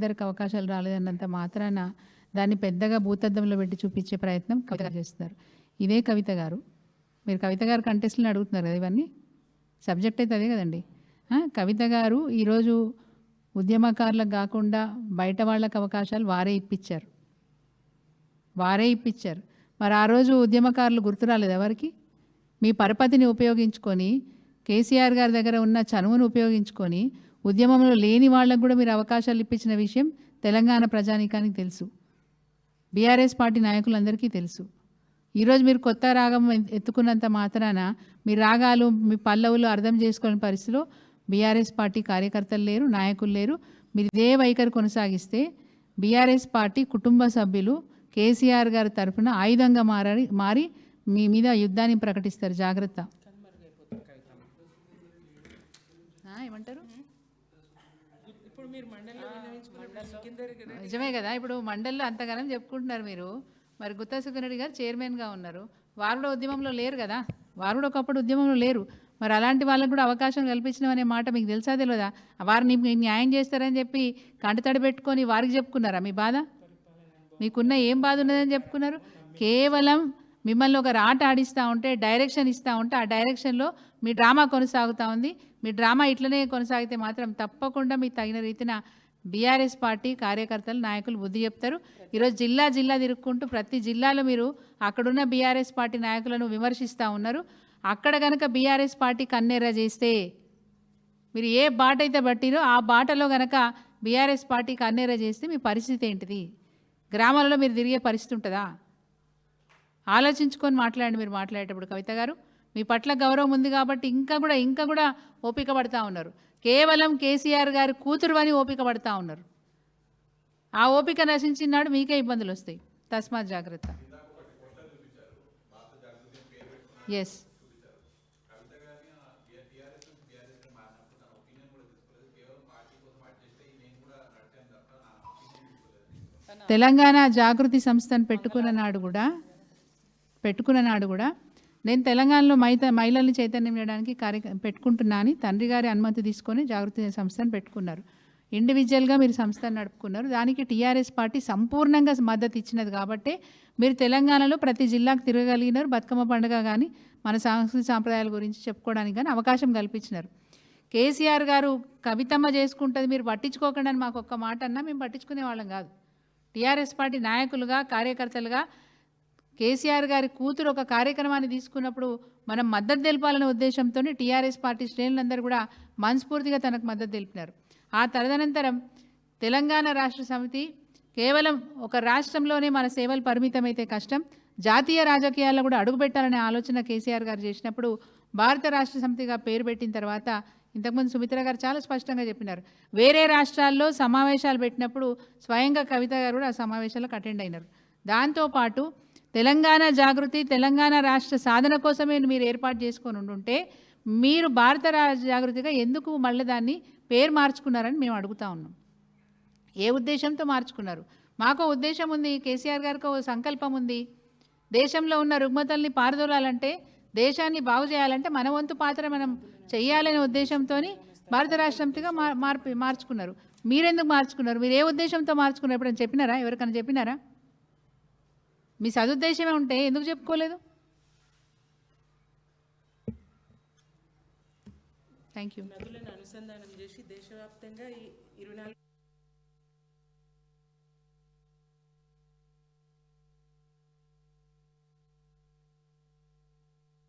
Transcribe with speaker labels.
Speaker 1: ఇద్దరికి అవకాశాలు రాలేదన్నంత మాత్రాన దాన్ని పెద్దగా భూతద్దంలో పెట్టి చూపించే ప్రయత్నం కవిత గారు చేస్తున్నారు. ఇదే కవిత గారు, మీరు కవిత గారు కంటెస్ట్లను అడుగుతున్నారు కదా, ఇవన్నీ సబ్జెక్ట్ అయితే అదే కదండి. కవిత గారు ఈరోజు ఉద్యమకారులకు కాకుండా బయట వాళ్ళకి అవకాశాలు వారే ఇప్పించారు. మరి ఆ రోజు ఉద్యమకారులు గుర్తు రాలేదు ఎవరికి? మీ పరపతిని ఉపయోగించుకొని, కేసీఆర్ గారి దగ్గర ఉన్న చనువును ఉపయోగించుకొని ఉద్యమంలో లేని వాళ్ళకు కూడా మీరు అవకాశాలు ఇప్పించిన విషయం తెలంగాణ ప్రజానీకానికి తెలుసు, బీఆర్ఎస్ పార్టీ నాయకులందరికీ తెలుసు. ఈరోజు మీరు కొత్త రాగం ఎత్తుకున్నంత మాత్రాన మీ రాగాలు, మీ పల్లవులు అర్థం చేసుకునే పరిస్థితిలో బీఆర్ఎస్ పార్టీ కార్యకర్తలు లేరు, నాయకులు లేరు. మీరు ఇదే వైఖరి కొనసాగిస్తే బీఆర్ఎస్ పార్టీ కుటుంబ సభ్యులు కేసీఆర్ గారి తరఫున ఆయుధంగా మారి మీ మీద యుద్ధాన్ని ప్రకటిస్తారు. జాగ్రత్త. ఏమంటారు? నిజమే కదా, ఇప్పుడు మండలిలో అంతగానం చెప్పుకుంటున్నారు మీరు. మరి గుత్తా సుఖరెడ్డి గారు చైర్మన్గా ఉన్నారు, వారు కూడా ఉద్యమంలో లేరు కదా, వారు కూడా ఒకప్పుడు ఉద్యమంలో లేరు. మరి అలాంటి వాళ్ళకు కూడా అవకాశం కల్పించడం అనే మాట మీకు తెలుసా తెలియదా? వారిని న్యాయం చేస్తారని చెప్పి కంటతడి పెట్టుకొని వారికి చెప్పుకున్నారా మీ బాధ? మీకున్న ఏం బాధ ఉన్నదని చెప్పుకున్నారు? కేవలం మిమ్మల్ని ఒక ఆట ఆడిస్తూ ఉంటే, డైరెక్షన్ ఇస్తూ ఉంటే ఆ డైరెక్షన్లో మీ డ్రామా కొనసాగుతూ ఉంది. మీ డ్రామా ఇట్లనే కొనసాగితే మాత్రం తప్పకుండా మీకు తగిన రీతిన బీఆర్ఎస్ పార్టీ కార్యకర్తలు, నాయకులు బుద్ధి చెప్తారు. ఈరోజు జిల్లా తిరుక్కుంటూ ప్రతి జిల్లాలో మీరు అక్కడున్న బీఆర్ఎస్ పార్టీ నాయకులను విమర్శిస్తూ ఉన్నారు. అక్కడ కనుక బీఆర్ఎస్ పార్టీ కన్నెర్ర చేస్తే, మీరు ఏ బాట అయితే బట్టిరో ఆ బాటలో కనుక బీఆర్ఎస్ పార్టీ కన్నెర్ర చేస్తే మీ పరిస్థితి ఏంటిది? గ్రామాలలో మీరు తిరిగే పరిస్థితి ఉంటుందా? ఆలోచించుకొని మాట్లాడండి. మీరు మాట్లాడేటప్పుడు కవిత గారు, మీ పట్ల గౌరవం ఉంది కాబట్టి ఇంకా కూడా ఓపిక పడతా ఉన్నారు. కేవలం కేసీఆర్ గారి కూతురు అని ఓపిక పడతా ఉన్నారు. ఆ ఓపిక నశించినాడు మీకే ఇబ్బందులు వస్తాయి. తస్మాత్ జాగ్రత్త. ఎస్, తెలంగాణ జాగృతి సంస్థను పెట్టుకున్న నాడు కూడా నేను తెలంగాణలో మహిళల్ని చైతన్యం చేయడానికి పెట్టుకుంటున్నా అని తండ్రి గారి అనుమతి తీసుకొని జాగృతి సంస్థను పెట్టుకున్నారు. ఇండివిజువల్గా మీరు సంస్థను నడుపుకున్నారు. దానికి టీఆర్ఎస్ పార్టీ సంపూర్ణంగా మద్దతు ఇచ్చినది కాబట్టి మీరు తెలంగాణలో ప్రతి జిల్లాకు తిరగలిగినారు. బతుకమ్మ పండుగ కానీ మన సంస్కృతి సాంప్రదాయాల గురించి చెప్పుకోవడానికి కానీ అవకాశం కల్పించినారు. కేసీఆర్ గారు కవితమ్మ చేసుకుంటుంది, మీరు పట్టించుకోకండి అని మాకు ఒక్క మాట అన్నా మేము పట్టించుకునే వాళ్ళం కాదు. టీఆర్ఎస్ పార్టీ నాయకులుగా, కార్యకర్తలుగా కేసీఆర్ గారి కూతురు ఒక కార్యక్రమాన్ని తీసుకున్నప్పుడు మనం మద్దతు తెలపాలనే ఉద్దేశంతో టీఆర్ఎస్ పార్టీ శ్రేణులందరూ కూడా మనస్ఫూర్తిగా తనకు మద్దతు తెలిపినారు. ఆ తదనంతరం తెలంగాణ రాష్ట్ర సమితి కేవలం ఒక రాష్ట్రంలోనే మన సేవలు పరిమితమైతే కష్టం, జాతీయ రాజకీయాల్లో కూడా అడుగుపెట్టాలనే ఆలోచన కేసీఆర్ గారు చేసినప్పుడు భారత రాష్ట్ర సమితిగా పేరు పెట్టిన తర్వాత, ఇంతకుముందు సుమిత్ర గారు చాలా స్పష్టంగా చెప్పినారు, వేరే రాష్ట్రాల్లో సమావేశాలు పెట్టినప్పుడు స్వయంగా కవిత గారు కూడా ఆ సమావేశాలకు అటెండ్ అయినారు. దాంతోపాటు తెలంగాణ జాగృతి, తెలంగాణ రాష్ట్ర సాధన కోసమే మీరు ఏర్పాటు చేసుకొని ఉండుంటే మీరు భారత జాగృతిగా ఎందుకు మళ్ళీ దాన్ని పేరు మార్చుకున్నారని మేము అడుగుతా ఉన్నాం. ఏ ఉద్దేశంతో మార్చుకున్నారు? మాకో ఉద్దేశం ఉంది, కేసీఆర్ గారికి ఒక సంకల్పం ఉంది. దేశంలో ఉన్న రుగ్మతల్ని పారదోలాలంటే, దేశాన్ని బాగు చేయాలంటే మన వంతు పాత్ర మనం చెయ్యాలనే ఉద్దేశంతో భారత రాష్ట్రంగా మార్చుకున్నారు. మీరెందుకు మార్చుకున్నారు? మీరు ఏ ఉద్దేశంతో మార్చుకున్నారు? ఎప్పుడైనా చెప్పినారా? ఎవరికైనా చెప్పినారా? మీ సదుద్దేశమే ఉంటే ఎందుకు చెప్పుకోలేదు? Thank you.
Speaker 2: నదులను అనుసంధానం చేసి దేశవ్యాప్తంగా 24